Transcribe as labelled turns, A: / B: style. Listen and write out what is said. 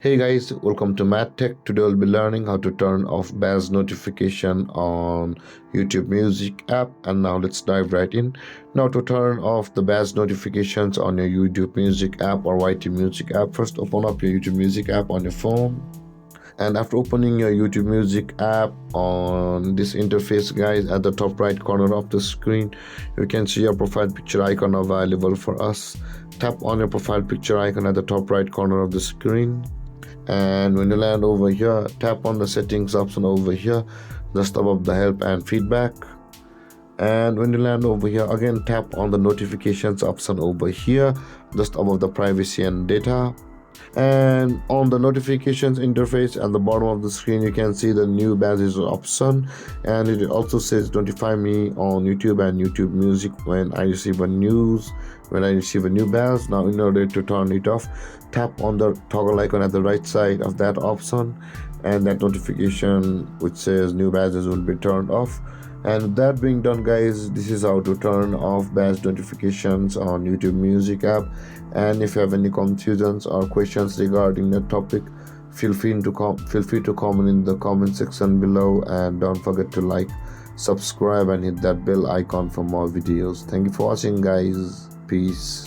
A: Hey guys, welcome to Matt Tech. Today we'll be learning how to turn off Baz notification on YouTube Music app. And now let's dive right in. Now to turn off the Baz notifications on your YouTube Music app or YT Music app, first open up your YouTube Music app on your phone. And after opening your YouTube Music app on this interface, guys, at the top right corner of the screen, you can see your profile picture icon available for us. Tap on your profile picture icon at the top right corner of the screen, and when you land over here, tap on the settings option over here just above the help and feedback. And when you land over here again, tap on the notifications option over here just above the privacy and data. And on the notifications interface at the bottom of the screen, you can see the new badges option, and it also says notify me on YouTube and YouTube Music when I receive a new badge. Now in order to turn it off, tap on the toggle icon at the right side of that option, and that notification which says new badges will be turned off. And with that being done, guys, this is how to turn off badge notifications on YouTube Music app. And if you have any confusions or questions regarding the topic, feel free to comment in the comment section below, and don't forget to like, subscribe, and hit that bell icon for more videos. Thank you for watching, guys. Peace.